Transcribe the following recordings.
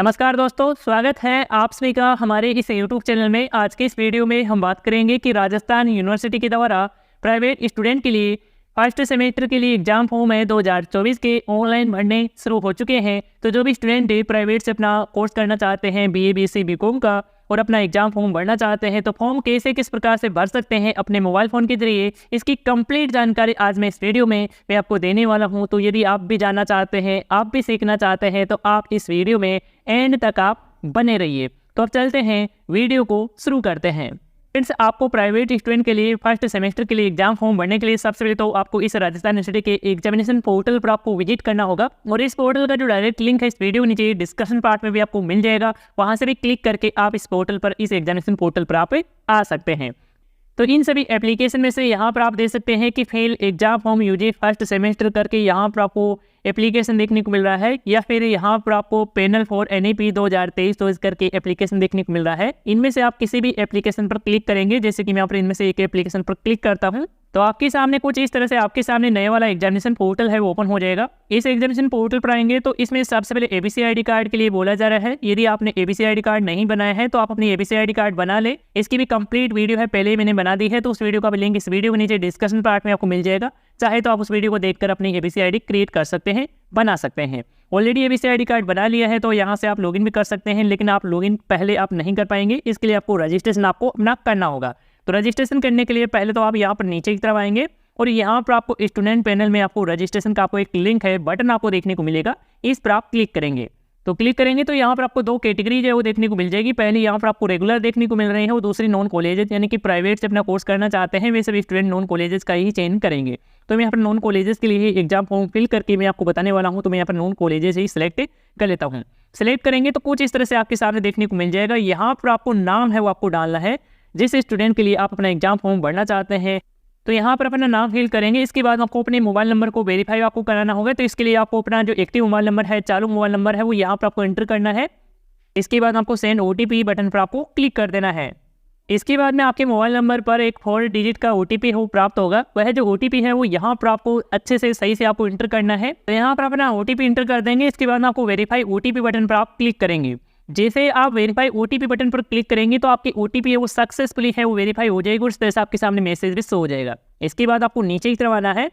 नमस्कार दोस्तों, स्वागत है आप सभी का हमारे इस YouTube चैनल में। आज के इस वीडियो में हम बात करेंगे कि राजस्थान यूनिवर्सिटी के द्वारा प्राइवेट स्टूडेंट के लिए फर्स्ट सेमेस्टर के लिए एग्जाम फॉर्म है 2024 के ऑनलाइन भरने शुरू हो चुके हैं। तो जो भी स्टूडेंट प्राइवेट से अपना कोर्स करना चाहते हैं BA BSc BCom का और अपना एग्जाम फॉर्म भरना चाहते हैं तो फॉर्म कैसे किस प्रकार से भर सकते हैं अपने मोबाइल फ़ोन के जरिए, इसकी कंप्लीट जानकारी आज मैं इस वीडियो में आपको देने वाला हूं। तो यदि आप भी जानना चाहते हैं, आप भी सीखना चाहते हैं तो आप इस वीडियो में एंड तक आप बने रहिए। तो अब चलते हैं, वीडियो को शुरू करते हैं। फ्रेंड्स, आपको प्राइवेट स्टूडेंट के लिए फर्स्ट सेमेस्टर के लिए एग्जाम फॉर्म भरने के लिए सबसे पहले तो आपको इस राजस्थान यूनिवर्सिटी के एग्जामिनेशन पोर्टल पर आपको विजिट करना होगा और इस पोर्टल का जो डायरेक्ट लिंक है इस वीडियो के नीचे डिस्कशन पार्ट में भी आपको मिल जाएगा। वहां से भी क्लिक करके आप इस पोर्टल पर, इस एग्जामिनेशन पोर्टल पर आप आ सकते हैं। तो इन सभी एप्लीकेशन में से यहाँ पर आप देख सकते हैं कि fail exam form UG first semester करके यहाँ पर आपको एप्लीकेशन देखने को मिल रहा है, या फिर यहाँ पर आपको पैनल फॉर NEP 2023 तो इस करके एप्लीकेशन देखने को मिल रहा है। इनमें से आप किसी भी एप्लीकेशन पर क्लिक करेंगे, जैसे कि मैं यहाँ पर इनमें से एक एप्लीकेशन पर क्लिक करता हूँ तो आपके सामने कुछ इस तरह से आपके सामने नया वाला एग्जामिनेशन पोर्टल है वो ओपन हो जाएगा। इस एग्जामिनेशन पोर्टल पर आएंगे तो इसमें सबसे पहले ABC ID कार्ड के लिए बोला जा रहा है। यदि आपने ABC ID कार्ड नहीं बनाया है तो आप अपनी ABC ID कार्ड बना ले। इसकी भी कंप्लीट वीडियो है, पहले ही मैंने बना दी है, तो उस वीडियो का भी लिंक इस वीडियो के नीचे डिस्कशन पार्ट में आपको मिल जाएगा। चाहे तो आप उस वीडियो को देखकर अपनी ABC ID क्रिएट कर सकते हैं, बना सकते हैं। ऑलरेडी ABC ID कार्ड बना लिया है तो यहाँ से आप लॉगिन भी कर सकते हैं, लेकिन आप लॉगिन पहले आप नहीं कर पाएंगे। इसके लिए आपको रजिस्ट्रेशन आपको अपना करना होगा। तो रजिस्ट्रेशन करने के लिए पहले तो आप यहाँ पर नीचे की तरफ आएंगे और यहाँ पर आपको स्टूडेंट पैनल में आपको रजिस्ट्रेशन का आपको एक लिंक है, बटन आपको देखने को मिलेगा। इस पर आप क्लिक करेंगे तो क्लिक करेंगे तो यहाँ पर आपको दो कैटेगरी है वो देखने को मिल जाएगी। पहले यहाँ पर आपको रेगुलर देखने को मिल रहे हैं और दूसरी नॉन कॉलेजेस, यानी कि प्राइवेट से अपना कोर्स करना चाहते हैं वे सभी स्टूडेंट नॉन कॉलेजेस का ही चयन करेंगे। तो मैं यहाँ पर नॉन कॉलेजेस के लिए एग्जाम फॉर्म फिल करके मैं आपको बताने वाला हूँ। तो मैं यहाँ पर नॉन कॉलेजेस ही सिलेक्ट कर लेता हूँ। सिलेक्ट करेंगे तो कुछ इस तरह से आपके सामने देखने को मिल जाएगा। यहाँ पर आपको नाम है वो आपको डालना है जिस स्टूडेंट के लिए आप अपना एग्जाम फॉर्म भरना चाहते हैं। तो यहाँ पर अपना नाम फिल करेंगे। इसके बाद आपको अपने मोबाइल नंबर को वेरीफाई आपको कराना होगा। तो इसके लिए आपको अपना जो एक्टिव मोबाइल नंबर है, चालू मोबाइल नंबर है, वो यहाँ पर आपको एंटर करना है। इसके बाद आपको सेंड OTP बटन पर आपको क्लिक कर देना है। इसके बाद में आपके मोबाइल नंबर पर एक 4 डिजिट का OTP हो प्राप्त होगा। वह जो OTP है वो यहाँ पर आपको अच्छे से सही से आपको इंटर करना है। तो यहाँ पर अपना OTP इंटर कर देंगे। इसके बाद आपको वेरीफाई OTP बटन पर आप क्लिक करेंगे। जैसे आप वेरीफाई OTP बटन पर क्लिक करेंगे तो आपकी OTP है वो सक्सेसफुली है वो वेरीफाई हो जाएगी और इस तरह से आपके सामने मैसेज भी शो हो जाएगा। इसके बाद आपको नीचे की तरफ आना है।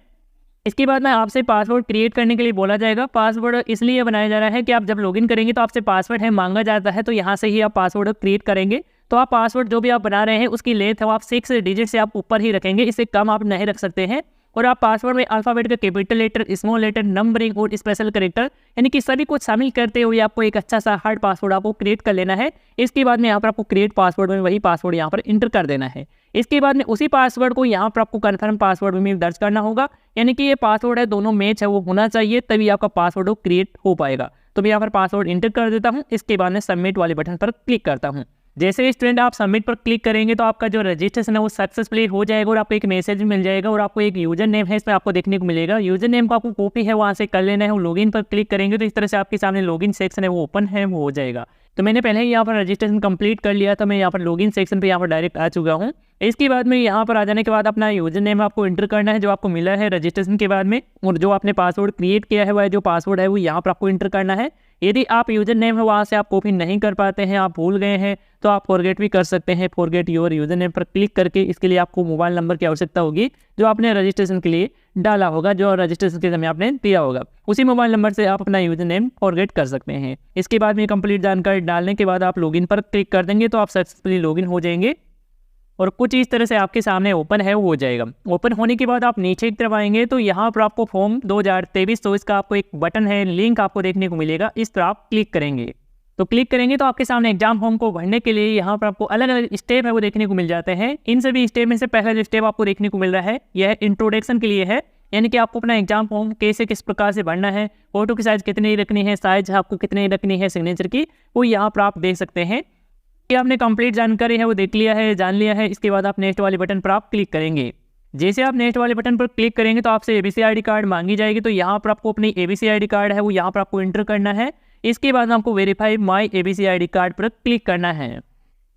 इसके बाद में आपसे पासवर्ड क्रिएट करने के लिए बोला जाएगा। पासवर्ड इसलिए बनाया जा रहा है कि आप जब लॉगिन करेंगे तो आपसे पासवर्ड है मांगा जाता है, तो यहाँ से ही आप पासवर्ड क्रिएट करेंगे। तो आप पासवर्ड जो भी आप बना रहे हैं उसकी लेंथ है वो आप 6 डिजिट से आप ऊपर ही रखेंगे, इससे कम आप नहीं रख सकते हैं। और आप पासवर्ड में अल्फाबेट का capital letter, small letter, numbering और स्पेशल कैरेक्टर यानी कि सभी कुछ शामिल करते हुए आपको एक अच्छा सा हार्ड पासवर्ड आपको क्रिएट कर लेना है। इसके बाद में यहाँ पर आपको क्रिएट पासवर्ड में वही पासवर्ड यहाँ पर इंटर कर देना है। इसके बाद में उसी पासवर्ड को यहाँ पर आपको कन्फर्म पासवर्ड में दर्ज करना होगा, यानी कि ये पासवर्ड है दोनों मैच है वो होना चाहिए, तभी आपका पासवर्ड क्रिएट हो पाएगा। तो मैं यहाँ पर पासवर्ड इंटर कर देता हूँ। इसके बाद में सबमिट वाले बटन पर क्लिक करता हूँ। जैसे स्टूडेंट आप सबमिट पर क्लिक करेंगे तो आपका जो रजिस्ट्रेशन है वो सक्सेसफुली हो जाएगा और आपको एक मैसेज मिल जाएगा और आपको एक यूजर नेम है इसमें आपको देखने को मिलेगा। यूजर नेम को आपको कॉपी है वहाँ से कर लेना है। लॉगिन पर क्लिक करेंगे तो इस तरह से आपके सामने लॉगिन सेक्शन है वो ओपन है वो हो जाएगा। तो मैंने पहले ही यहाँ पर रजिस्ट्रेशन कंप्लीट कर लिया था, मैं यहाँ पर लॉगिन सेक्शन पे यहाँ पर डायरेक्ट आ चुका हूँ। इसके बाद में यहाँ पर आ जाने के बाद अपना यूजर नेम आपको एंटर करना है जो आपको मिला है रजिस्ट्रेशन के बाद में, और जो आपने पासवर्ड क्रिएट किया है वह जो पासवर्ड है वो यहाँ पर आपको एंटर करना है। यदि आप यूजर नेम है वहाँ से आप कॉपी नहीं कर पाते हैं, आप भूल गए हैं, तो आप फॉरगेट भी कर सकते हैं। फॉरगेट योर यूजर नेम पर क्लिक करके इसके लिए आपको मोबाइल नंबर की आवश्यकता होगी जो आपने रजिस्ट्रेशन के लिए डाला होगा, जो रजिस्ट्रेशन के समय आपने दिया होगा। उसी मोबाइल नंबर से आप अपना यूजर नेम फॉरगेट कर सकते हैं। इसके बाद में कंप्लीट जानकारी डालने के बाद आप लॉगिन पर क्लिक कर देंगे तो आप सक्सेसफुली लॉगिन हो जाएंगे और कुछ इस तरह से आपके सामने ओपन है वो हो जाएगा। ओपन होने के बाद आप नीचे की तरफ आएंगे तो यहाँ पर आपको फॉर्म 2023 तो इसका आपको एक बटन है, लिंक आपको देखने को मिलेगा। इस पर आप क्लिक करेंगे तो क्लिक करेंगे तो आपके सामने एग्जाम फॉर्म को भरने के लिए यहाँ पर आपको अलग अलग स्टेप है वो देखने को मिल जाते हैं। इन सभी स्टेप में से पहला जो स्टेप आपको देखने को मिल रहा है यह इंट्रोडक्शन के लिए है, यानी कि आपको अपना एग्जाम फॉर्म कैसे किस प्रकार से भरना है, फोटो की साइज कितनी रखनी है, साइज आपको कितनी रखनी है सिग्नेचर की, वो यहाँ पर आप देख सकते हैं। कि आपने कंप्लीट जानकारी है वो देख लिया है, जान लिया है। इसके बाद आप नेक्स्ट वाले बटन पर आप क्लिक करेंगे। जैसे आप नेक्स्ट वाले बटन पर क्लिक करेंगे तो आपसे ABC ID कार्ड मांगी जाएगी। तो यहाँ पर आपको अपनी ABC ID कार्ड है वो यहाँ पर आपको एंटर करना है। इसके बाद आपको वेरीफाई माई ABC ID कार्ड पर क्लिक करना है।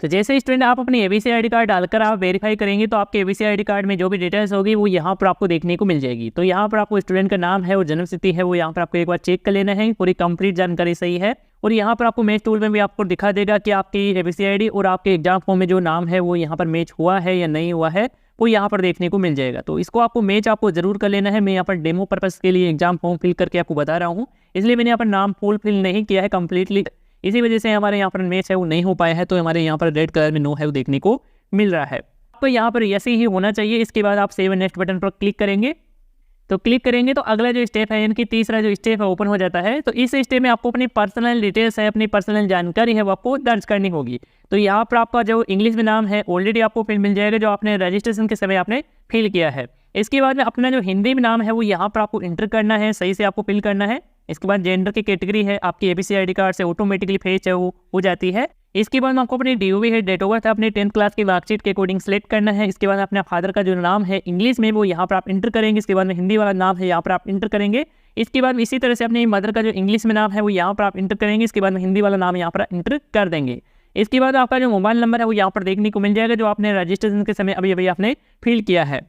तो जैसे स्टूडेंट आप अपनी ABC ID कार्ड डालकर आप वेरीफाई करेंगे तो आपके ABC ID कार्ड में जो भी डिटेल्स होगी वो यहाँ पर आपको देखने को मिल जाएगी। तो यहाँ पर आपको स्टूडेंट का नाम है और जन्म तिथि है वो यहाँ पर आपको एक बार चेक कर लेना है, पूरी कंप्लीट जानकारी सही है। और यहाँ पर आपको मैच टूल में भी आपको दिखा देगा कि आपकी ABCID और आपके एग्जाम फॉर्म में जो नाम है वो यहाँ पर मैच हुआ है या नहीं हुआ है, वो यहाँ पर देखने को मिल जाएगा। तो इसको आपको मैच आपको ज़रूर कर लेना है। मैं यहाँ पर डेमो पर्पस के लिए एग्जाम फॉर्म फिल करके आपको बता रहा हूँ, इसलिए मैंने यहाँ पर नाम फुल फिल नहीं किया है कम्प्लीटली, इसी वजह से हमारे यहाँ पर मैच है वो नहीं हो पाया है। तो हमारे यहाँ पर रेड कलर में नो है वो देखने को मिल रहा है। तो यहाँ पर ऐसे ही होना चाहिए। इसके बाद आप सेव एंड नेक्स्ट बटन पर क्लिक करेंगे। तो क्लिक करेंगे तो अगला जो स्टेप है यानी कि तीसरा जो स्टेप है ओपन हो जाता है। तो इस स्टेप में आपको अपनी पर्सनल डिटेल्स है, अपनी पर्सनल जानकारी है वो आपको दर्ज करनी होगी। तो यहाँ पर आपका जो इंग्लिश में नाम है ऑलरेडी आपको फिल मिल जाएगा, जो आपने रजिस्ट्रेशन के समय आपने फिल किया है। इसके बाद में अपना जो हिंदी में नाम है वो यहाँ पर आपको इंटर करना है, सही से आपको फिल करना है। इसके बाद जेंडर की कैटेगरी है आपकी ABCID कार्ड से ऑटोमेटिकली फेच है वो हो जाती है। इसके बाद में आपको अपनी DOB है, डेट ऑफ बर्थ है, अपने 10th क्लास की मार्कशीट के अकॉर्डिंग सेलेक्ट करना है। इसके बाद अपने फादर का जो नाम है इंग्लिश में वो यहाँ पर आप इंटर करेंगे। इसके बाद में हिंदी वाला नाम है यहाँ पर आप इंटर करेंगे। इसके बाद इसी तरह से अपनी मदर का जो इंग्लिश में नाम है वो यहाँ पर आप इंटर करेंगे। इसके बाद में हिंदी वाला नाम यहाँ पर इंटर कर देंगे। इसके बाद आपका जो मोबाइल नंबर है वो यहाँ पर देखने को मिल जाएगा, जो आपने रजिस्ट्रेशन के समय अभी आपने फिल किया है।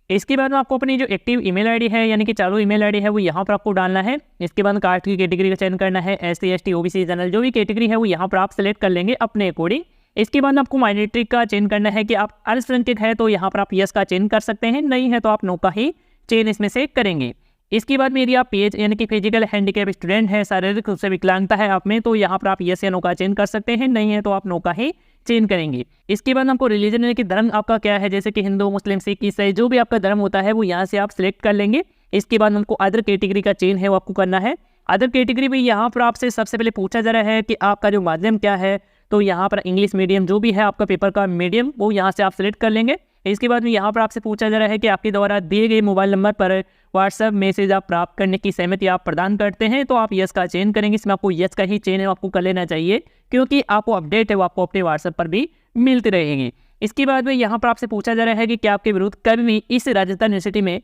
इसके बाद में आपको अपनी जो एक्टिव ईमेल आईडी है यानी कि चालू ईमेल आईडी है वो यहाँ पर आपको डालना है। इसके बाद कास्ट की कैटेगरी का चयन करना है, SC ST OBC जनरल जो भी कैटेगरी है वो यहाँ पर आप सेलेक्ट कर लेंगे अपने अकॉर्डिंग। इसके बाद आपको माइनॉरिटी का चयन करना है कि आप अल्पसंख्यक है तो यहाँ पर आप यस का चयन कर सकते हैं, नहीं है तो आप नो का ही चयन इसमें से करेंगे। इसके बाद में यदि आप PH यानी कि फिजिकल हैंडीकैप स्टूडेंट है, शारीरिक रूप से विकलांगता है आप में, तो यहाँ पर आप यस या नो का चयन कर सकते हैं, नहीं है तो आप नो का ही चयन करेंगे। इसके बाद आपको रिलीजन यानी कि धर्म आपका क्या है, जैसे कि हिंदू, मुस्लिम, सिख, ईसाई जो भी आपका धर्म होता है वो यहाँ से आप सिलेक्ट कर लेंगे। इसके बाद हमको अदर कैटेगरी का चयन है वो आपको करना है। अदर कैटेगरी में यहाँ पर आपसे सबसे पहले पूछा जा रहा है कि आपका जो माध्यम क्या है, तो यहाँ पर इंग्लिश मीडियम जो भी है आपका पेपर का मीडियम वो यहाँ से आप सिलेक्ट कर लेंगे। इसके बाद में यहाँ पर आपसे पूछा जा रहा है कि आपके द्वारा दिए गए मोबाइल नंबर पर व्हाट्सएप मैसेज आप प्राप्त करने की सहमति आप प्रदान करते हैं, तो आप यस का चयन करेंगे। इसमें आपको यस का ही चयन है आपको कर लेना चाहिए, क्योंकि आपको अपडेट है वो आपको अपने व्हाट्सएप पर भी मिलते रहेंगे। इसके बाद में यहाँ पर आपसे पूछा जा रहा है कि क्या आपके विरुद्ध कभी भी इस राजस्थान यूनिवर्सिटी में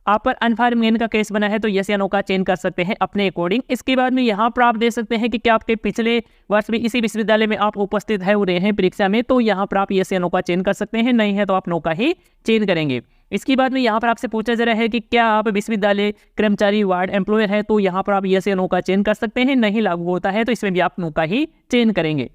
आप पर अनफॉर्मेशन का केस बना है, तो यस या नो का चयन कर सकते हैं अपने अकॉर्डिंग। इसके बाद में यहाँ पर आप दे सकते हैं कि क्या आपके पिछले वर्ष में इसी विश्वविद्यालय में आप उपस्थित है रहे हैं परीक्षा में, तो यहाँ पर आप यस या नो का चयन कर सकते हैं, नहीं है तो आप नो का ही चयन करेंगे। इसके बाद में यहाँ पर आपसे पूछा जा रहा है कि क्या आप विश्वविद्यालय कर्मचारी वार्ड एम्प्लॉयर है, तो यहाँ पर आप यस या नो का चयन कर सकते हैं, नहीं लागू होता है तो इसमें भी आप नो का ही चयन करेंगे।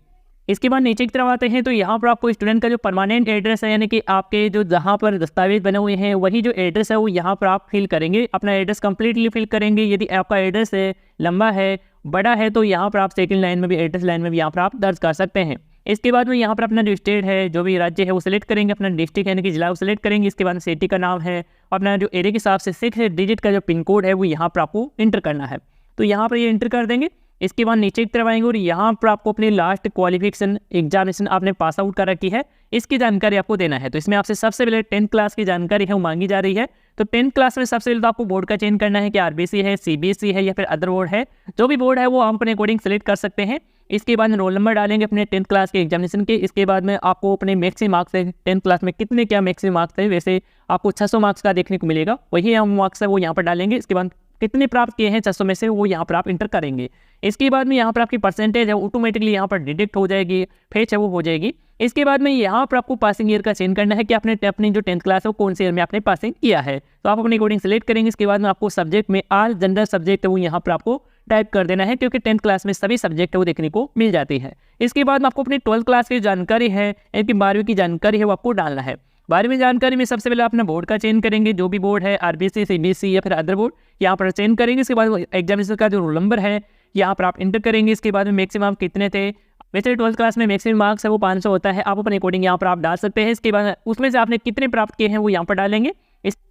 इसके बाद नीचे की तरफ आते हैं तो यहाँ पर आपको स्टूडेंट का जो परमानेंट एड्रेस है यानी कि आपके जो जहाँ पर दस्तावेज बने हुए हैं वही जो एड्रेस है वो यहाँ पर आप फिल करेंगे, अपना एड्रेस कंप्लीटली फिल करेंगे। यदि आपका एड्रेस है लंबा है बड़ा है तो यहाँ पर आप सेकंड लाइन में भी एड्रेस लाइन में भी यहाँ पर आप दर्ज कर सकते हैं। इसके बाद में यहाँ पर अपना जो स्टेट है जो भी राज्य है वो सिलेक्ट करेंगे, अपना डिस्ट्रिक्ट यानी कि जिला वो सिलेक्ट करेंगे। इसके बाद सिटी का नाम है, अपना जो एरिया के हिसाब से 6 डिजिट का जो पिन कोड है वो यहाँ पर आपको इंटर करना है, तो यहाँ पर ये इंटर कर देंगे। इसके बाद नीचे की तरफ आएंगे और यहाँ पर आपको अपनी लास्ट क्वालिफिकेशन एग्जामिनेशन आपने पास आउट कर रखी है इसकी जानकारी आपको देना है। तो इसमें आपसे सबसे पहले 10th क्लास की जानकारी है वो मांगी जा रही है। तो 10th क्लास में सबसे पहले तो आपको बोर्ड का चयन करना है कि RBC है, CBSE है या फिर अदर बोर्ड है, जो भी बोर्ड है वो आप अपने अकॉर्डिंग सेलेक्ट कर सकते हैं। इसके बाद रोल नंबर डालेंगे अपने 10th क्लास के एग्जामिनेशन के। इसके बाद में आपको अपने मैक्सिमम मार्क्स है 10th क्लास में कितने क्या मैक्सिमम मार्क्स है, वैसे आपको 600 मार्क्स का देखने को मिलेगा, वही हम मार्क्स है वो यहाँ पर डालेंगे। इसके बाद कितने प्राप्त किए हैं 600 में से वो यहाँ पर आप इंटर करेंगे। इसके बाद में यहाँ पर आपकी परसेंटेज है ऑटोमेटिकली यहाँ पर डिडक्ट हो जाएगी, फेच है वो हो जाएगी। इसके बाद में यहाँ पर आपको पासिंग ईयर का चयन करना है कि आपने अपनी जो 10th क्लास है वो कौन से ईयर में आपने पासिंग किया है, तो आप अपनी अकॉर्डिंग सेलेक्ट करेंगे। इसके बाद में आपको सब्जेक्ट में ऑल जनरल सब्जेक्ट है वो यहाँ पर आपको टाइप कर देना है, क्योंकि 10th क्लास में सभी सब्जेक्ट है वो देखने को मिल जाती है। इसके बाद में आपको अपनी 12th क्लास की जानकारी है यानी कि 12वीं की जानकारी है वो आपको डालना है। 12वीं जानकारी में सबसे पहले अपना बोर्ड का चयन करेंगे, जो भी बोर्ड है RBC, CBSE या फिर अदर बोर्ड यहाँ पर चयन करेंगे। इसके बाद एग्जामिनेशन का जो रोल नंबर है यहाँ पर आप इंटर करेंगे। इसके बाद में मैक्सिमम आप कितने थे, वैसे 12th क्लास में मैक्सिमम मार्क्स है वो 500 होता है, आप अपने अकॉर्डिंग यहाँ पर आप डाल सकते हैं। इसके बाद उसमें से आपने कितने प्राप्त किए हैं वो यहाँ पर डालेंगे।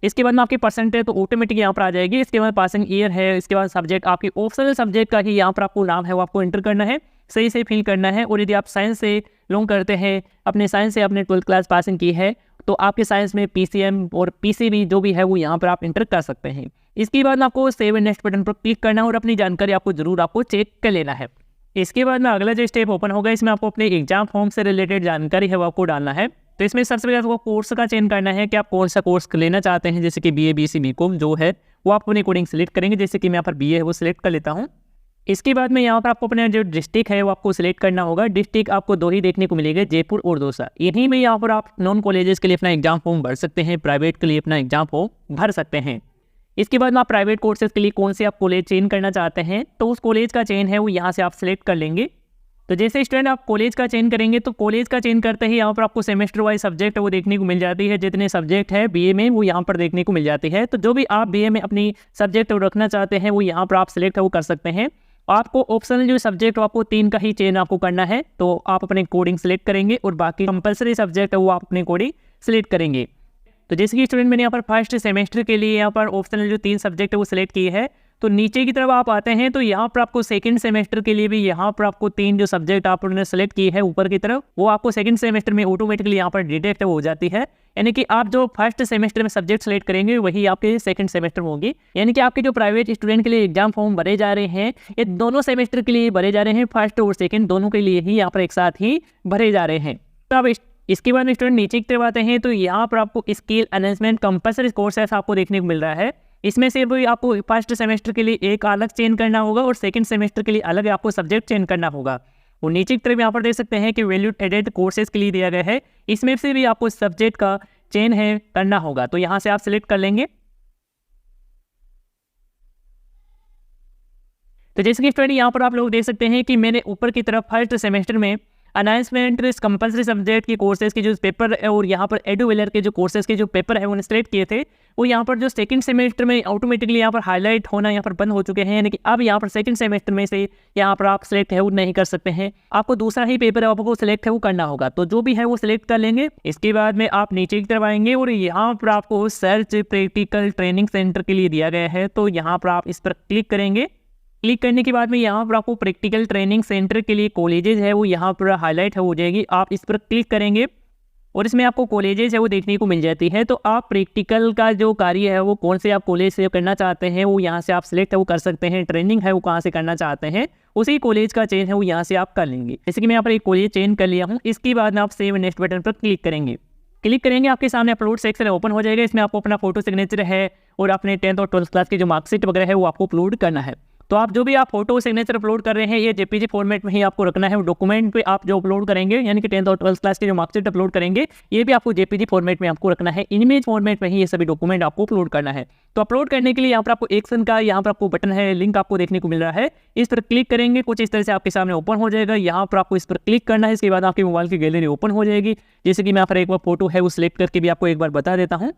इसके बाद में आपकी परसेंटेज तो ऑटोमेटिक यहाँ पर आ जाएगी। इसके बाद पासिंग ईयर है, इसके बाद सब्जेक्ट आपकी ऑप्शनल सब्जेक्ट का ही यहाँ पर आपको नाम है वो आपको इंटर करना है, सही से फिल करना है। और यदि आप साइंस से बिलोंग करते हैं, अपने साइंस से अपने 12th क्लास पासिंग की है, तो आपके साइंस में PCM और PCB जो भी है वो यहाँ पर आप इंटर कर सकते हैं। इसके बाद आपको सेव एंड नेक्स्ट बटन पर क्लिक करना है और अपनी जानकारी आपको जरूर आपको चेक कर लेना है। इसके बाद में अगला जो स्टेप ओपन होगा इसमें आपको अपने एग्जाम फॉर्म से रिलेटेड जानकारी है वो आपको डालना है। तो इसमें सबसे पहले आपको कोर्स का चयन करना है कि आप कौन सा कोर्स लेना चाहते हैं, जैसे कि BA, BC, BCom जो है वो आप अपने अकॉर्डिंग सेलेक्ट करेंगे। जैसे कि मैं यहाँ पर BA है वो सिलेक्ट कर लेता हूँ। इसके बाद में यहाँ पर आपको अपने जो डिस्ट्रिक्ट है वो आपको सिलेक्ट करना होगा। डिस्ट्रिक्ट आपको 2 ही देखने को मिलेगा, जयपुर और दौसा। इन्हीं में यहाँ पर आप नॉन कॉलेजेस के लिए अपना एग्जाम फॉर्म भर सकते हैं, प्राइवेट के लिए अपना एग्जाम फॉर्म भर सकते हैं। इसके बाद में आप प्राइवेट कोर्सेज के लिए कौन से आप कॉलेज चेंज करना चाहते हैं तो उस कॉलेज का चेंज है वो यहाँ से आप सिलेक्ट कर लेंगे। तो जैसे स्टूडेंट आप कॉलेज का चेंज करेंगे तो कॉलेज का चेंज करते ही यहाँ पर आपको सेमेस्टर वाइज सब्जेक्ट है वो देखने को मिल जाती है। जितने सब्जेक्ट है बीए में वो यहाँ पर देखने को मिल जाती है। तो जो भी आप बीए में अपनी सब्जेक्ट रखना चाहते हैं वो यहाँ पर आप सिलेक्ट है वो कर सकते हैं। आपको ऑप्शनल जो सब्जेक्ट आपको 3 का ही चेंज आपको करना है, तो आप अपने कोडिंग सेलेक्ट करेंगे और बाकी कंपलसरी सब्जेक्ट है वो आप अपने कोडिंग सेलेक्ट करेंगे। तो जैसे कि स्टूडेंट मैंने यहाँ पर फर्स्ट सेमेस्टर के लिए यहाँ पर ऑप्शनल जो 3 सब्जेक्ट है वो सिलेक्ट किए हैं। तो नीचे की तरफ आप आते हैं तो यहाँ पर आपको सेकंड सेमेस्टर के लिए भी यहाँ पर आपको 3 जो सब्जेक्ट आपने सेलेक्ट किए हैं ऊपर की तरफ वो आपको सेकंड सेमेस्टर में ऑटोमेटिकली यहाँ पर डिटेक्ट हो जाती है। यानी कि आप जो फर्स्ट सेमेस्टर में सब्जेक्ट सेलेक्ट करेंगे वही आपके सेकंड सेमेस्टर में होंगी। यानी कि आपके जो प्राइवेट स्टूडेंट के लिए एग्जाम फॉर्म भरे जा रहे हैं ये दोनों सेमेस्टर के लिए भरे जा रहे हैं, फर्स्ट और सेकंड दोनों के लिए ही यहाँ पर एक साथ ही भरे जा रहे हैं। तो अब इसके बाद में स्टूडेंट नीचे की तरफ आते हैं तो यहाँ पर आपको स्किल एनहांसमेंट कंपलसरी कोर्सेस आपको देखने को मिल रहा है। इसमें से भी आपको फर्स्ट सेमेस्टर के लिए एक अलग चेंज करना होगा और सेकंड सेमेस्टर के लिए अलग आपको सब्जेक्ट चेंज करना होगा। और नीचे की तरफ यहाँ पर देख सकते हैं कि वैल्यू एडेड कोर्सेज के लिए दिया गया है, इसमें से भी आपको सब्जेक्ट का चेंज है करना होगा। तो यहाँ से आप सिलेक्ट कर लेंगे। तो जैसे कि स्टूडेंट यहाँ पर आप लोग देख सकते हैं कि मैंने ऊपर की तरफ फर्स्ट सेमेस्टर में अनाउंसमेंट कंपलसरी सब्जेक्ट के कोर्सेज के जो पेपर है और यहाँ पर एडुवेलर के जो कोर्सेज के जो पेपर है उन्हें सेलेक्ट किए थे वो यहाँ पर जो सेकंड सेमेस्टर में ऑटोमेटिकली यहाँ पर हाईलाइट होना यहाँ पर बंद हो चुके हैं। यानी कि अब यहाँ पर सेकंड सेमेस्टर में से यहाँ पर आप सेलेक्ट है वो नहीं कर सकते हैं, आपको दूसरा ही पेपर आपको सिलेक्ट है वो करना होगा। तो जो भी है वो सिलेक्ट कर लेंगे। इसके बाद में आप नीचे की तरफ आएंगे और यहाँ पर आपको सर्च प्रैक्टिकल ट्रेनिंग सेंटर के लिए दिया गया है, तो यहाँ पर आप इस पर क्लिक करेंगे। क्लिक करने के बाद में यहाँ पर आपको प्रैक्टिकल ट्रेनिंग सेंटर के लिए कॉलेजेस है वो यहाँ पर हाईलाइट है हो जाएगी। आप इस पर क्लिक करेंगे और इसमें आपको कॉलेजेस है वो देखने को मिल जाती है। तो आप प्रैक्टिकल का जो कार्य है वो कौन से आप कॉलेज से करना चाहते हैं वो यहाँ से आप सिलेक्ट है वो कर सकते हैं। ट्रेनिंग है वो कहाँ से करना चाहते हैं उसी कॉलेज का चेंज है वो यहाँ से आप कर लेंगे। जैसे कि मैं यहाँ पर एक कॉलेज चेंज कर लिया हूँ। इसके बाद में आप सेव नेक्स्ट बटन पर क्लिक करेंगे। क्लिक करेंगे आपके सामने अपलोड सेक्शन ओपन हो जाएगा। इसमें आपको अपना फोटो सिग्नेचर है और अपने 10th और 12th क्लास की जो मार्कशीट वगैरह है वो आपको अपलोड करना है। तो आप जो भी आप फोटो सिग्नेचर अपलोड कर रहे हैं ये जेपीजी फॉर्मेट में ही आपको रखना है। डॉक्यूमेंट पे आप जो अपलोड करेंगे यानी कि 10th और 12th क्लास की जो मार्कशीट अपलोड करेंगे ये भी आपको जेपीजी फॉर्मेट में आपको रखना है। इमेज फॉर्मेट में ही ये सभी डॉक्यूमेंट आपको अपलोड करना है। तो अपलोड करने के लिए यहाँ पर आपको एक्शन का यहाँ पर आपको बटन है, लिंक आपको देखने को मिल रहा है, इस पर क्लिक करेंगे। कुछ इस तरह से आपके सामने ओपन हो जाएगा। यहाँ पर आपको इस पर क्लिक करना है। इसके बाद आपकी मोबाइल की गैलरी ओपन हो जाएगी। जैसे कि मैं यहाँ पर एक बार फोटो है वो सिलेक्ट करके भी आपको एक बार बता देता हूँ।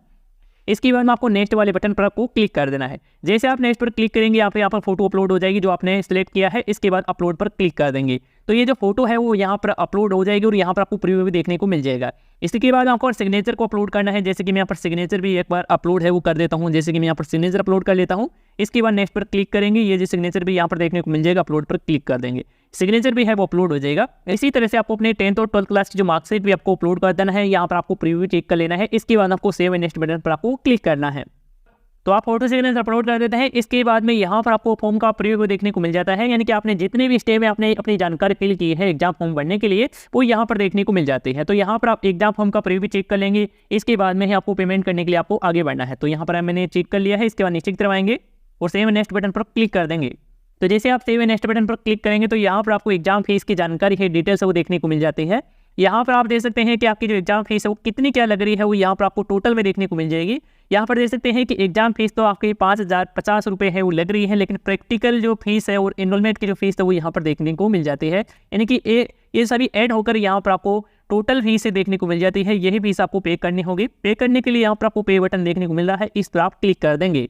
इसके बाद में आपको नेक्स्ट वाले बटन पर आपको क्लिक कर देना है। जैसे आप नेक्स्ट पर क्लिक करेंगे यहाँ पर फोटो अपलोड हो जाएगी जो आपने सिलेक्ट किया है। इसके बाद अपलोड पर क्लिक कर देंगे तो ये जो फोटो है वो यहाँ पर अपलोड हो जाएगी और यहाँ पर आपको प्रीव्यू भी देखने को मिल जाएगा। इसके बाद आपको सिग्नेचर को अपलोड करना है। जैसे कि मैं यहाँ पर सिग्नेचर भी एक बार अपलोड है वो कर देता हूँ। जैसे कि मैं यहाँ पर सिग्नेचर अपलोड कर लेता हूँ। इसके बाद नेक्स्ट पर क्लिक करेंगे, ये जो सिग्नेचर भी यहाँ पर देखने को मिल जाएगा। अपलोड पर क्लिक कर देंगे, सिग्नेचर भी है वो अपलोड हो जाएगा। इसी तरह से आपको अपने 10th और 12th क्लास की जो मार्कशीट भी आपको अपलोड कर देना है। यहाँ पर आपको प्रीव्यू चेक कर लेना है। इसके बाद आपको सेव एंड नेक्स्ट बटन पर आपको क्लिक करना है। तो आप फोटो सिग्नेचर अपलोड कर देते हैं। इसके बाद में यहाँ पर आपको फॉर्म का प्रीव्यू देखने को मिल जाता है। यानी कि आपने जितने भी स्टेप में आपने अपनी जानकारी फिल की है एग्जाम फॉर्म भरने के लिए वो यहाँ पर देखने को मिल जाती है। तो यहाँ पर आप एग्जाम फॉर्म का प्रीव्यू चेक कर लेंगे। इसके बाद में ही आपको पेमेंट करने के लिए आपको आगे बढ़ना है। तो यहाँ पर मैंने चेक कर लिया है। इसके बाद नीचे की तरफ आएंगे और सेव नेक्स्ट बटन पर क्लिक कर देंगे। तो जैसे आप सेव नेक्स्ट बटन पर क्लिक करेंगे तो यहाँ पर आपको एग्जाम फीस की जानकारी है, डिटेल्स है वो देखने को मिल जाती है। यहाँ पर आप देख सकते हैं कि आपकी जो एग्जाम फीस है वो कितनी क्या लग रही है वो यहाँ पर आपको टोटल में देखने को मिल जाएगी। यहाँ पर देख सकते हैं कि एग्जाम फीस तो आपकी 5050 रुपये है वो लग रही है, लेकिन प्रैक्टिकल जो फीस है और एनरोलमेंट की जो फीस है वो यहाँ पर देखने को मिल जाती है। यानी कि ये सभी ऐड होकर यहाँ पर आपको टोटल फीस से देखने को मिल जाती है। यही फीस आपको पे करनी होगी। पे करने के लिए यहाँ पर आपको पे बटन देखने को मिल रहा है, इस पर आप क्लिक कर देंगे।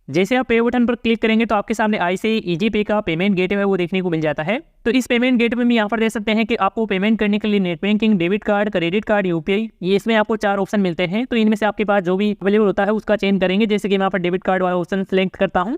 जैसे आप पे बटन पर क्लिक करेंगे तो आपके सामने ICICI ईजी पे का पेमेंट गेटवे वो देखने को मिल जाता है। तो इस पेमेंट गेटवे में यहाँ पर देख सकते हैं कि आपको पेमेंट करने के लिए net banking, debit card, credit card, UPI, ये इसमें आपको 4 ऑप्शन मिलते हैं। तो इनमें से आपके पास जो भी अवेलेबल होता है उसका चेंज करेंगे। जैसे कि मैं यहाँ पर डेबिट कार्ड वाला ऑप्शन सेलेक्ट करता हूँ।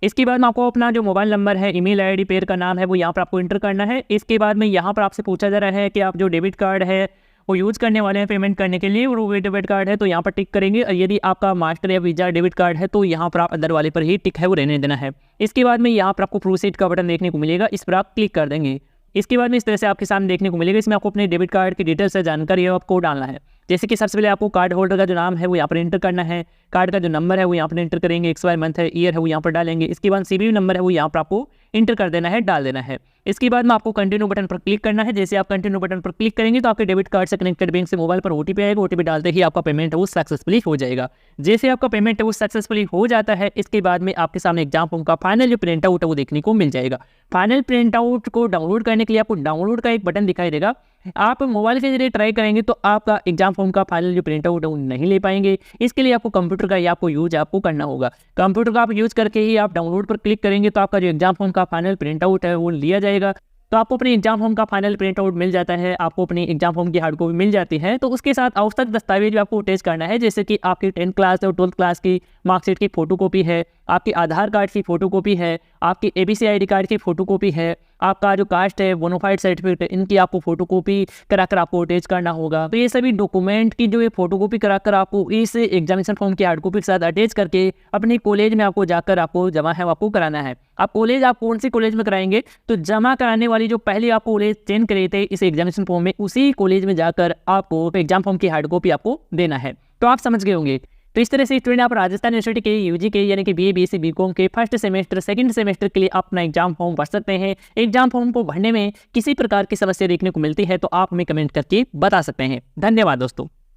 इसके बाद में आपको अपना जो मोबाइल नंबर है, ईमेल ID, पेयर का नाम है वो यहाँ पर आपको इंटर करना है। इसके बाद में यहाँ पर आपसे पूछा जा रहा है कि आप जो डेबिट कार्ड है वो यूज़ करने वाले हैं पेमेंट करने के लिए और वो डेबिट कार्ड है तो यहाँ पर टिक करेंगे। और यदि आपका मास्टर या वीज़ा डेबिट कार्ड है तो यहाँ पर आप अदर वाले पर ही टिक है वो रहने देना है। इसके बाद में यहाँ पर आपको प्रोसीड का बटन देखने को मिलेगा, इस पर आप क्लिक कर देंगे। इसके बाद में इस तरह से आपके सामने देखने को मिलेगा। इसमें आपको अपने डेबिट कार्ड की डिटेल्स से जानकारी है आपको डालना है। जैसे कि सबसे पहले आपको कार्ड होल्डर का जो नाम है वो यहाँ पर एंटर करना है। कार्ड का जो नंबर है वो यहाँ पर एंटर करेंगे, XY मंथ है, ईयर है वो यहाँ पर डालेंगे। इसके बाद CVV नंबर है वो यहाँ पर आपको इंटर कर देना है, डाल देना है। इसके बाद में आपको कंटिन्यू बटन पर क्लिक करना है। जैसे आप कंटिन्यू बटन पर क्लिक करेंगे तो आपके डेबिट कार्ड से कनेक्टेड बैंक से मोबाइल पर ओटीपी आएगा। ओटीपी डालते ही आपका पेमेंट है वो सक्सेसफुली हो जाएगा। जैसे आपका पेमेंट है वो सक्सेसफुली हो जाता है, इसके बाद में आपके सामने एग्जाम फॉर्म का फाइनल जो प्रिंट आउट है वो देखने को मिल जाएगा। फाइनल प्रिंट आउट को डाउनलोड करने के लिए आपको डाउनलोड का एक बटन दिखाई देगा। आप मोबाइल के जरिए ट्राई करेंगे तो आपका एग्जाम फॉर्म का फाइनल जो प्रिंट आउट है वो नहीं ले पाएंगे। इसके लिए आपको कंप्यूटर का ही आपको यूज आपको करना होगा। कंप्यूटर का आप यूज करके ही आप डाउनलोड पर क्लिक करेंगे तो आपका जो एग्जाम फॉर्म का फाइनल प्रिंट आउट है वो लिया जाएगा। तो आपको अपने एग्जाम फॉर्म का फाइनल प्रिंट आउट मिल जाता है, आपको अपनी एग्जाम फॉर्म की हार्ड कॉपी मिल जाती है। तो उसके साथ आवश्यक दस्तावेज भी आपको अटैच करना है, जैसे कि आपकी 10th क्लास और 12th क्लास की मार्कशीट की फोटोकॉपी है, आपकी आधार कार्ड की फोटोकॉपी है, आपकी ABC ID कार्ड की फोटोकॉपी है, आपका जो कास्ट है, बोनाफाइड सर्टिफिकेट है, इनकी आपको फोटोकॉपी कराकर आपको अटैच करना होगा। तो ये सभी डॉक्यूमेंट की जो ये फोटोकॉपी कराकर आपको इस एग्जामिनेशन फॉर्म की हार्ड कॉपी के साथ अटैच करके अपने कॉलेज में आपको जाकर आपको जमा है आपको कराना है। आप कौन सी कॉलेज में कराएंगे तो जमा कराने वाली जो पहले आप कॉलेज चेंज करे थे इस एग्जामिनेशन फॉर्म में, उसी कॉलेज में जाकर आपको एग्जाम फॉर्म की हार्ड कॉपी आपको देना है। तो आप समझ गए होंगे। तो इस तरह से स्टूडेंट आप राजस्थान यूनिवर्सिटी के यूजी के यानी कि BA BSc BCom के फर्स्ट सेमेस्टर सेकंड सेमेस्टर के लिए अपना एग्जाम फॉर्म भर सकते हैं। एग्जाम फॉर्म को भरने में किसी प्रकार की समस्या देखने को मिलती है तो आप हमें कमेंट करके बता सकते हैं। धन्यवाद दोस्तों।